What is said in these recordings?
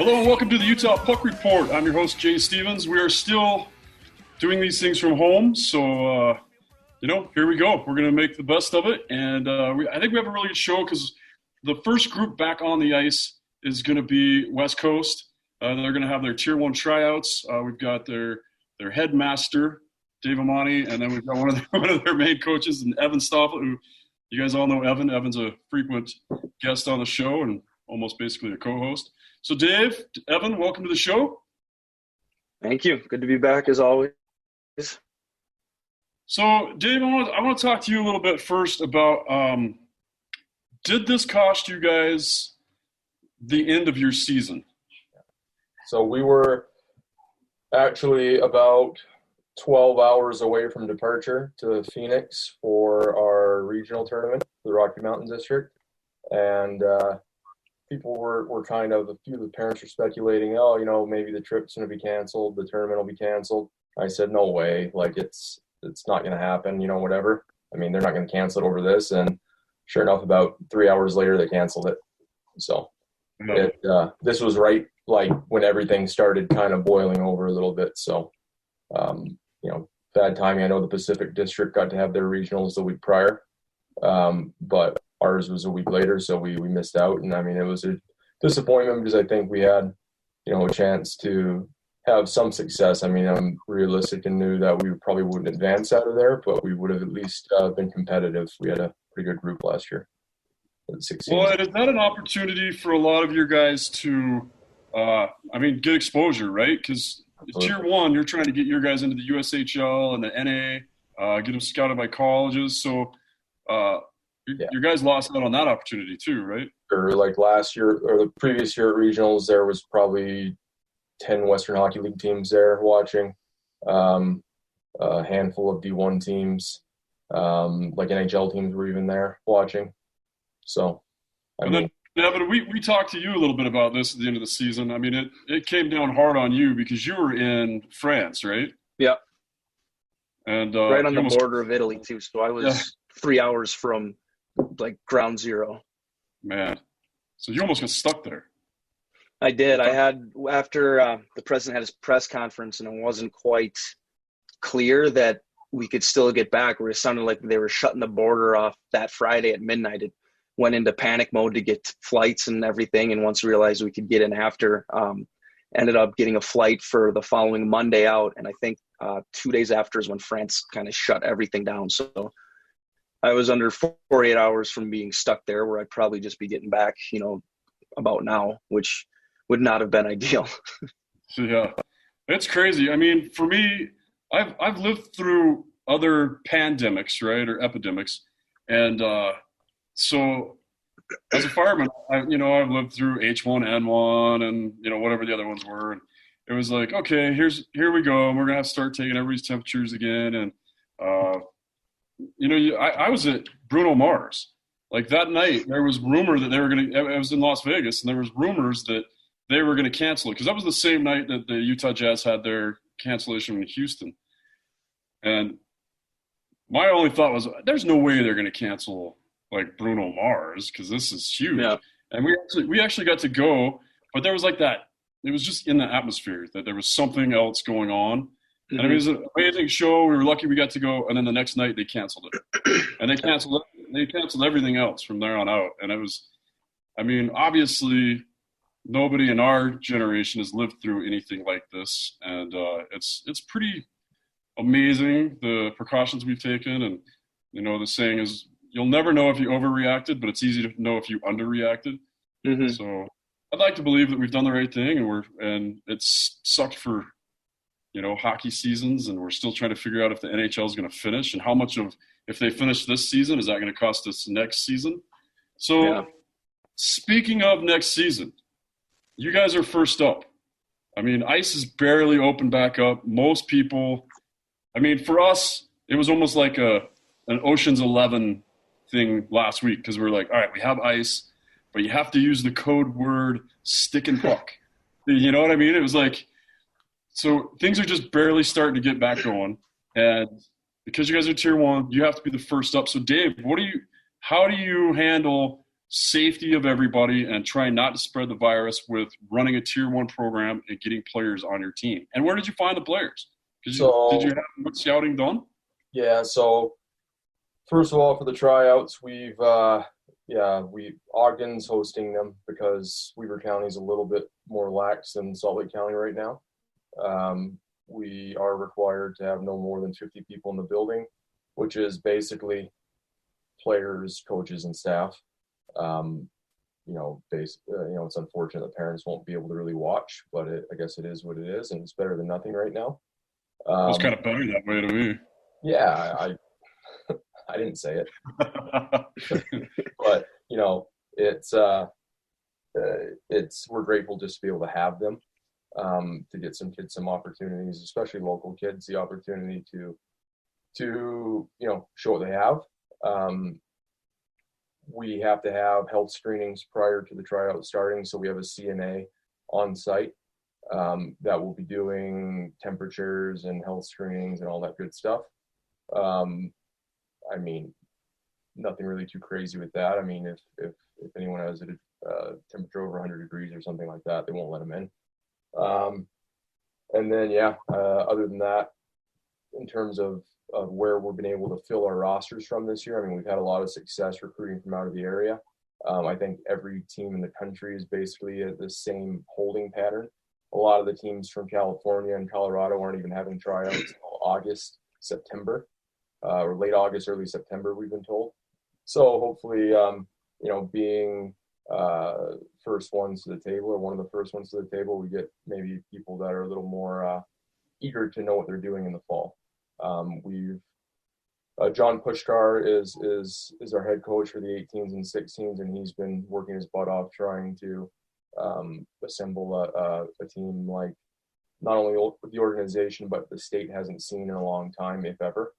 Hello and welcome to the Utah Puck Report. I'm your host, Jay Stevens. We are still doing these things from home, so, here we go. We're going to make the best of it, and I think we have a really good show because the first group back on the ice is going to be West Coast. They're going to have their Tier 1 tryouts. We've got their headmaster, Dave Imonti, and then we've got one of their main coaches, Evan Stoflet, who you guys all know Evan. Evan's a frequent guest on the show and almost basically a co-host. So, Dave, Evan, welcome to the show. Thank you. Good to be back as always. So, Dave, I want to talk to you a little bit first about did this cost you guys the end of your season? So we were actually about 12 hours away from departure to Phoenix for our regional tournament, the Rocky Mountain District, and people were kind of, a few of the parents were speculating, maybe the trip's going to be canceled, the tournament will be canceled. I said, no way, it's not going to happen, whatever. I mean, they're not going to cancel it over this. And sure enough, about 3 hours later, they canceled it. So this was right, when everything started kind of boiling over a little bit. So, bad timing. I know the Pacific District got to have their regionals the week prior, but ours was a week later, so we missed out. And I mean, it was a disappointment because I think we had, a chance to have some success. I mean, I'm realistic and knew that we probably wouldn't advance out of there, but we would have at least been competitive. We had a pretty good group last year. Well, and is that an opportunity for a lot of your guys to, get exposure, right? Because Tier 1, you're trying to get your guys into the USHL and the NA, get them scouted by colleges. So your guys lost out on that opportunity too, right? Or last year or the previous year at regionals, there was probably 10 Western Hockey League teams there watching, a handful of D1 teams, NHL teams were even there watching. So, Evan, we talked to you a little bit about this at the end of the season. I mean, it came down hard on you because you were in France, right? Yeah. And right on the border of Italy too. So I was 3 hours from ground zero. Man, so you almost got stuck there. I did. I had, after the president had his press conference and it wasn't quite clear that we could still get back, where it sounded like they were shutting the border off that Friday at midnight. It went into panic mode to get flights and everything. And once we realized we could get in after, ended up getting a flight for the following Monday out. And I think 2 days after is when France kind of shut everything down. So I was under 48 hours from being stuck there, where I'd probably just be getting back, about now, which would not have been ideal. Yeah, it's crazy. I mean, for me, I've lived through other pandemics, right, or epidemics, and so as a fireman, I've lived through H1N1 and whatever the other ones were, and it was like, okay, here we go, and we're gonna have to start taking everybody's temperatures again, and I was at Bruno Mars. That night, there was rumor that they were going to – I was in Las Vegas, and there was rumors that they were going to cancel it because that was the same night that the Utah Jazz had their cancellation in Houston. And my only thought was, there's no way they're going to cancel, Bruno Mars because this is huge. Yeah. And we actually got to go, but there was that – it was just in the atmosphere that there was something else going on. Mm-hmm. And it was an amazing show. We were lucky we got to go, and then the next night they canceled it. And they canceled everything else from there on out. And it was, obviously nobody in our generation has lived through anything like this. And it's pretty amazing, the precautions we've taken. And, the saying is, you'll never know if you overreacted, but it's easy to know if you underreacted. Mm-hmm. So I'd like to believe that we've done the right thing, and it's sucked for hockey seasons, and we're still trying to figure out if the NHL is going to finish and how much of, if they finish this season, is that going to cost us next season? So Speaking of next season, you guys are first up. Ice is barely opened back up. Most people, for us, it was almost like an Ocean's 11 thing last week because we're like, all right, we have ice, but you have to use the code word stick and puck. You know what I mean? It was like, so things are just barely starting to get back going. And because you guys are tier one, you have to be the first up. So Dave, how do you handle safety of everybody and trying not to spread the virus with running a tier 1 program and getting players on your team? And where did you find the players? Did you have much scouting done? Yeah. So first of all, for the tryouts, Ogden's hosting them because Weaver County is a little bit more lax than Salt Lake County right now. We are required to have no more than 50 people in the building, which is basically players, coaches, and staff. It's unfortunate that parents won't be able to really watch, but I guess it is what it is, and it's better than nothing right now. It's kind of better that way to me. Yeah, I didn't say it, but we're grateful just to be able to have them, to get some kids some opportunities, especially local kids, the opportunity to show what they have. We have to have health screenings prior to the tryout starting, so we have a CNA on site that will be doing temperatures and health screenings and all that good stuff. Nothing really too crazy with that. I mean, if anyone has a temperature over 100 degrees or something like that, they won't let them in. Other than that, in terms of where we've been able to fill our rosters from this year, I mean, we've had a lot of success recruiting from out of the area. I think every team in the country is basically at the same holding pattern. A lot of the teams from California and Colorado aren't even having tryouts until August, September, or late August, early September, we've been told. So hopefully, being first ones to the table, or one of the first ones to the table, we get maybe people that are a little more eager to know what they're doing in the fall. John Puskar is our head coach for the 18s and 16s, and he's been working his butt off trying to assemble a team like not only the organization but the state hasn't seen in a long time, if ever.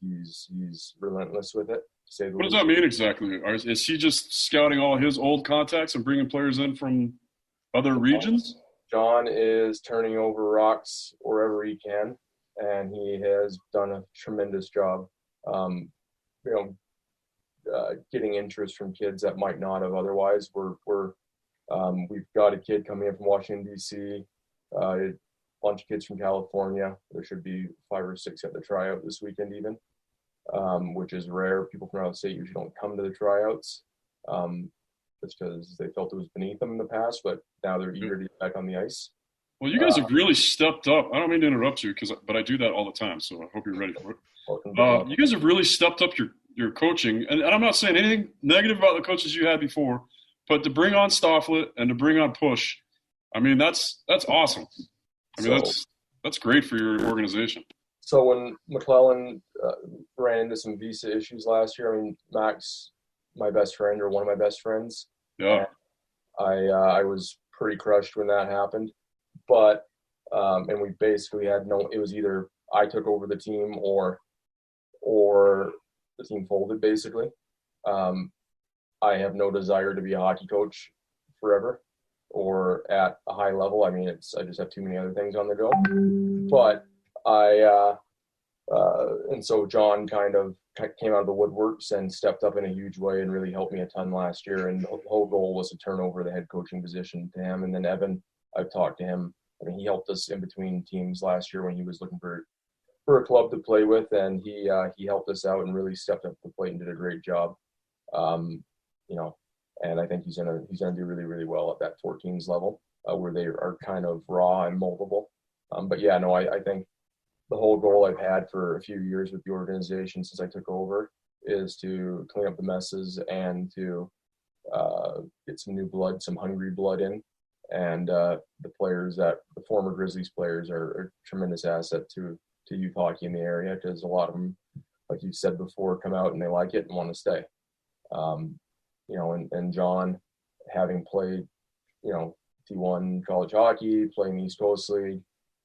He's relentless with it, to say the What least. does that mean exactly? Is he just scouting all his old contacts and bringing players in from other regions? John is turning over rocks wherever he can, and he has done a tremendous job, getting interest from kids that might not have otherwise. We've got a kid coming in from Washington, D.C., a bunch of kids from California. There should be 5 or 6 at the tryout this weekend even, which is rare. People from out of state usually don't come to the tryouts just because they felt it was beneath them in the past, but now they're eager to get back on the ice. Well, you guys have really stepped up. I don't mean to interrupt you, but I do that all the time, so I hope you're ready for it. You guys have really stepped up your coaching, and I'm not saying anything negative about the coaches you had before, but to bring on Stoflet and to bring on Push, I mean, that's awesome. I mean, that's great for your organization. So when McClellan ran into some visa issues last year, I mean, Max, my best friend, or one of my best friends, yeah, I was pretty crushed when that happened. But and we basically had it was either I took over the team or the team folded, basically. I have no desire to be a hockey coach forever or at a high level. I mean, I just have too many other things on the go. But and so John kind of came out of the woodworks and stepped up in a huge way and really helped me a ton last year. And the whole goal was to turn over the head coaching position to him. And then Evan, I've talked to him. I mean, he helped us in between teams last year when he was looking for a club to play with, and he helped us out and really stepped up to the plate and did a great job. And I think he's gonna do really, really well at that 14s level where they are kind of raw and moldable. I think the whole goal I've had for a few years with the organization since I took over is to clean up the messes and to get some new blood, some hungry blood in. And the former Grizzlies players are a tremendous asset to youth hockey in the area, because a lot of them, like you said before, come out and they like it and want to stay. And John, having played, T1 college hockey, playing the East Coast League,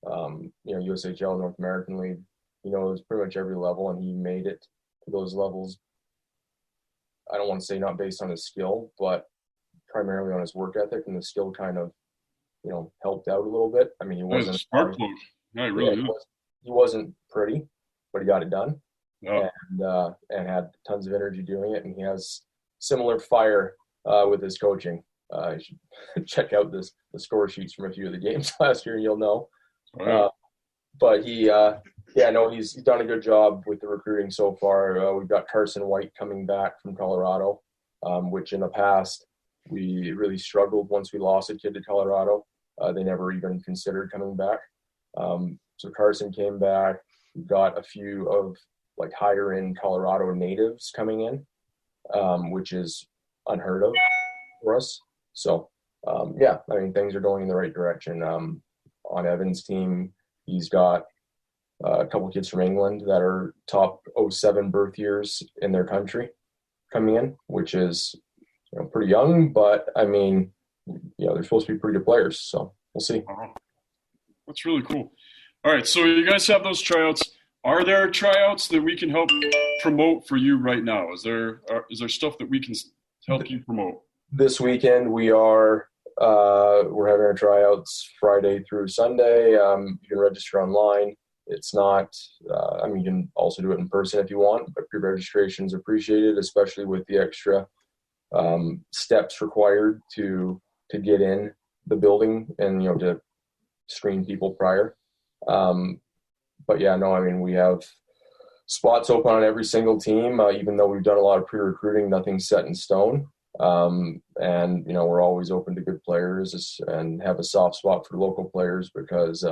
USHL, North American League, he knows pretty much every level, and he made it to those levels. I don't want to say not based on his skill, but primarily on his work ethic, and the skill kind of, helped out a little bit. I mean, he wasn't a smart coach. Yeah, really. He wasn't pretty, but he got it done. Yeah. And had tons of energy doing it. And he has similar fire with his coaching. You should check out the score sheets from a few of the games last year, and you'll know. Right. But he's done a good job with the recruiting so far. We've got Carson White coming back from Colorado, which in the past we really struggled once we lost a kid to Colorado. They never even considered coming back. So Carson came back. We've got a few of like higher end Colorado natives coming in, which is unheard of for us. So things are going in the right direction. On Evan's team, he's got a couple kids from England that are top 07 birth years in their country coming in, which is pretty young, but I mean, they're supposed to be pretty good players. So we'll see. Wow. That's really cool. All right, so you guys have those tryouts. Are there tryouts that we can help promote for you right now? Is there stuff that we can help you promote? This weekend we're having our tryouts Friday through Sunday. You can register online. It's not, you can also do it in person if you want, but pre-registration is appreciated, especially with the extra steps required to get in the building and, to screen people prior. We have spots open on every single team, even though we've done a lot of pre-recruiting, nothing's set in stone. We're always open to good players and have a soft spot for local players because,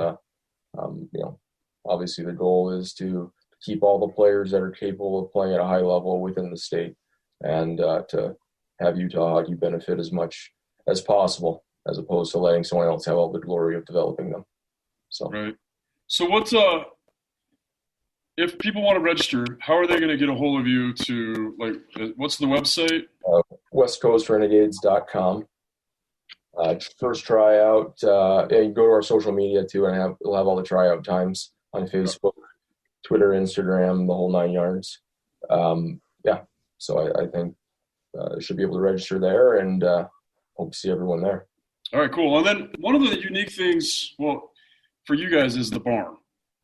obviously the goal is to keep all the players that are capable of playing at a high level within the state and to have Utah hockey benefit as much as possible, as opposed to letting someone else have all the glory of developing them. So, right. So what's if people want to register, how are they going to get a hold of you what's the website? westcoastrenegades.com. First tryout. You can go to our social media too, and we'll have all the tryout times on Facebook, Twitter, Instagram, the whole 9 yards. So I think should be able to register there, and hope to see everyone there. All right, cool. And then one of the unique things, for you guys is the barn.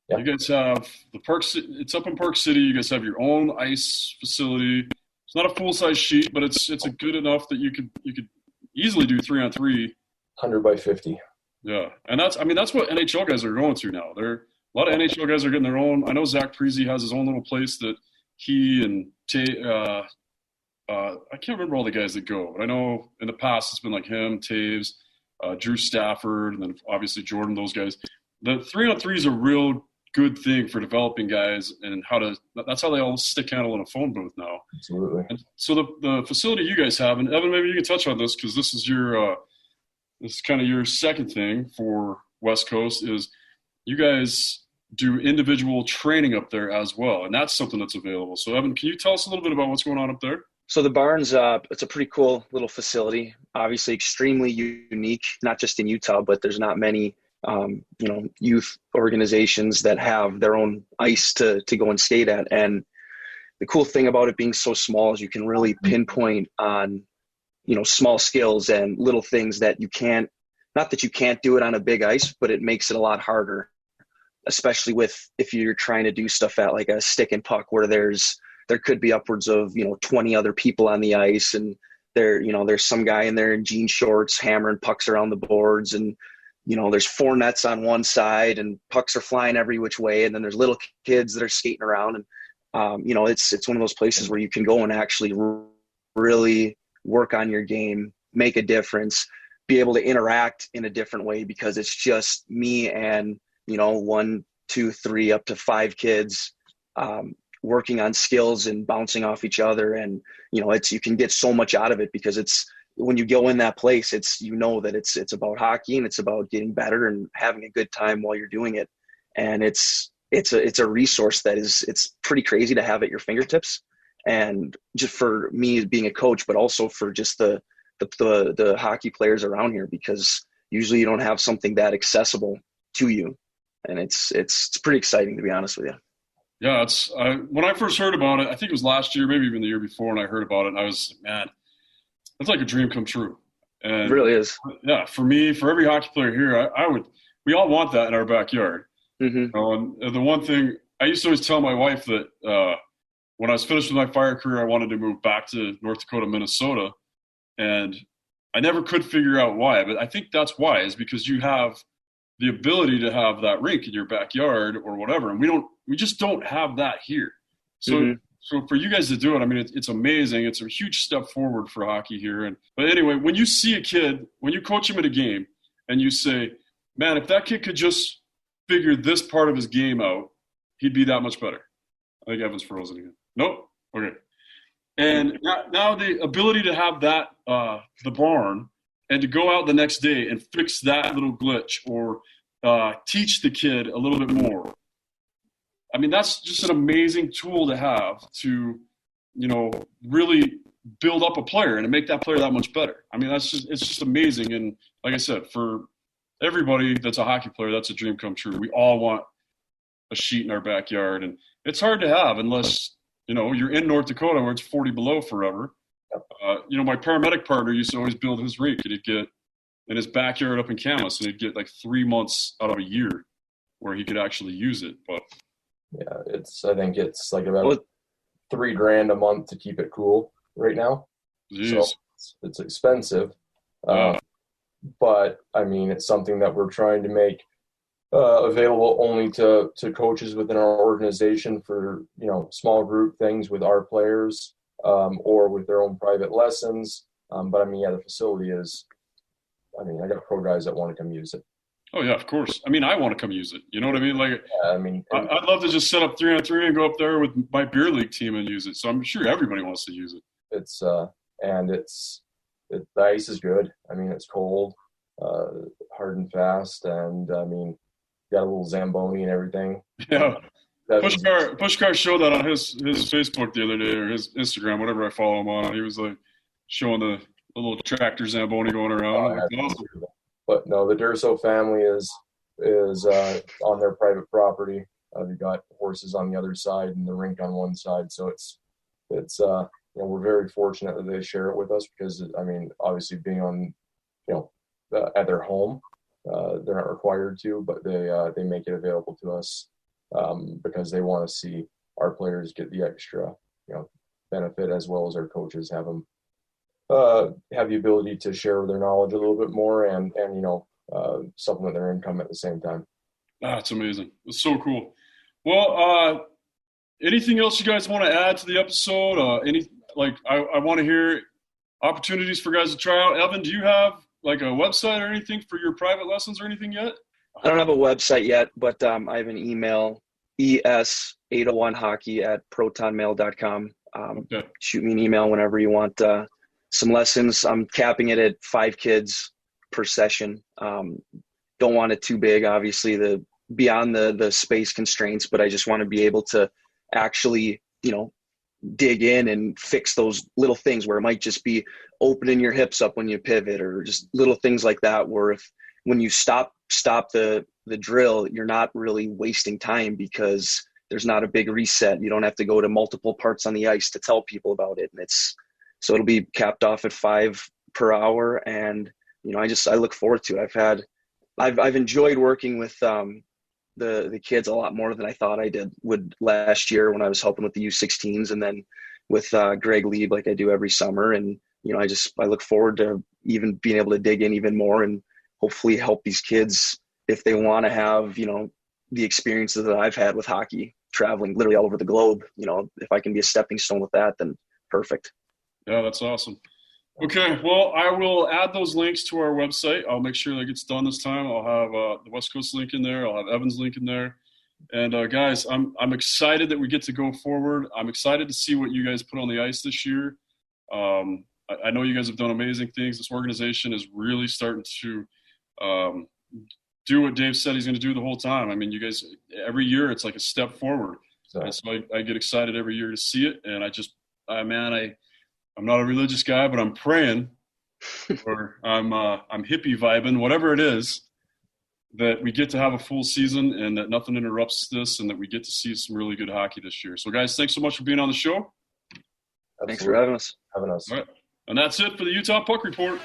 Yeah. You guys have the Park. It's up in Park City. You guys have your own ice facility. It's not a full-size sheet, but it's a good enough that you could easily do 3-on-3. 100 by 50. Yeah, and that's what NHL guys are going to now. A lot of NHL guys are getting their own. I know Zach Preezy has his own little place that he and I can't remember all the guys that go, but I know in the past it's been like him, Taves, Drew Stafford, and then obviously Jordan. Those guys. The 3-on-3 is a real good thing for developing guys and that's how they all stick handle in a phone booth now. Absolutely. And so the facility you guys have, and Evan, maybe you can touch on this because this is this is kind of your second thing for West Coast is you guys do individual training up there as well. And that's something that's available. So Evan, can you tell us a little bit about what's going on up there? So the barn's it's a pretty cool little facility, obviously extremely unique, not just in Utah, but there's not many youth organizations that have their own ice to go and skate at. And the cool thing about it being so small is you can really pinpoint on, small skills and little things that not that you can't do it on a big ice, but it makes it a lot harder, especially if you're trying to do stuff at like a stick and puck where there could be upwards of, 20 other people on the ice. And there's some guy in there in jean shorts hammering pucks around the boards, and there's 4 nets on one side and pucks are flying every which way. And then there's little kids that are skating around. And, it's one of those places where you can go and actually really work on your game, make a difference, be able to interact in a different way because it's just me and, 1, 2, 3, up to 5 kids working on skills and bouncing off each other. And, you can get so much out of it because when you go in that place, it's about hockey and it's about getting better and having a good time while you're doing it. And it's a resource that it's pretty crazy to have at your fingertips. And just for me being a coach, but also for just the hockey players around here, because usually you don't have something that accessible to you. And it's pretty exciting, to be honest with you. Yeah. When I first heard about it, I think it was last year, maybe even the year before, and I heard about it and I was, man, it's like a dream come true. And it really is. Yeah, for me, for every hockey player here, we all want that in our backyard. Mm-hmm. And the one thing I used to always tell my wife that when I was finished with my fire career, I wanted to move back to North Dakota, Minnesota. And I never could figure out why, but I think that's why, is because you have the ability to have that rink in your backyard or whatever. And we just don't have that here. So, So for you guys to do it, I mean, it's amazing. It's a huge step forward for hockey here. But anyway, when you see a kid, when you coach him at a game and you say, man, if that kid could just figure this part of his game out, he'd be that much better. I think Evan's frozen again. Nope. Okay. And now the ability to have that, the barn, and to go out the next day and fix that little glitch or teach the kid a little bit more. I mean, that's just an amazing tool to have to, really build up a player and to make that player that much better. I mean, it's just amazing. And like I said, for everybody that's a hockey player, that's a dream come true. We all want a sheet in our backyard, and it's hard to have unless, you're in North Dakota where it's 40 below forever. My paramedic partner used to always build his rink, and he'd get in his backyard up in Camas, and he'd get like 3 months out of a year where he could actually use it. But yeah, I think it's like about $3,000 a month to keep it cool right now. Jeez. So it's expensive. But I mean, it's something that we're trying to make available only to coaches within our organization for, small group things with our players, or with their own private lessons. But I mean, yeah, the facility I got pro guys that want to come use it. Oh yeah, of course. I mean, I want to come use it. You know what I mean? Like, yeah, I'd love to just set up 3-on-3 and go up there with my beer league team and use it. So I'm sure everybody wants to use it. It's the ice is good. I mean, it's cold, hard and fast, and I mean, got a little Zamboni and everything. Yeah. Puskar showed that on his Facebook the other day, or his Instagram, whatever I follow him on. He was like showing the little tractor Zamboni going around. Awesome. But no, the Durso family is on their private property. They've got horses on the other side and the rink on one side. So it's we're very fortunate that they share it with us because, I mean, obviously being on, at their home, they're not required to, but they make it available to us because they want to see our players get the extra, benefit, as well as our coaches have them. Have the ability to share their knowledge a little bit more and supplement their income at the same time. That's amazing. It's so cool. Well, anything else you guys want to add to the episode? I want to hear opportunities for guys to try out. Evan, do you have like a website or anything for your private lessons or anything yet? I don't have a website yet, but I have an email, es801hockey@protonmail.com. Okay. Shoot me an email whenever you want some lessons. I'm capping it at 5 kids per session. Don't want it too big, obviously, beyond the space constraints, but I just want to be able to actually, dig in and fix those little things where it might just be opening your hips up when you pivot, or just little things like that, where when you stop the drill, you're not really wasting time because there's not a big reset. You don't have to go to multiple parts on the ice to tell people about it. And so it'll be capped off at 5 per hour. And, I look forward to it. I've enjoyed working with the kids a lot more than I thought I would last year when I was helping with the U16s, and then with Greg Lieb, like I do every summer. And, I look forward to even being able to dig in even more and hopefully help these kids if they want to have, the experiences that I've had with hockey, traveling literally all over the globe. If I can be a stepping stone with that, then perfect. Yeah, that's awesome. Okay, well, I will add those links to our website. I'll make sure that gets done this time. I'll have the West Coast link in there. I'll have Evan's link in there. And guys, I'm excited that we get to go forward. I'm excited to see what you guys put on the ice this year. I know you guys have done amazing things. This organization is really starting to do what Dave said he's going to do the whole time. I mean, you guys, every year it's like a step forward. And so I get excited every year to see it. And I'm not a religious guy, but I'm praying, or I'm hippie vibing, whatever it is, that we get to have a full season and that nothing interrupts this, and that we get to see some really good hockey this year. So, guys, thanks so much for being on the show. Thanks for having us. All right. And that's it for the Utah Puck Report.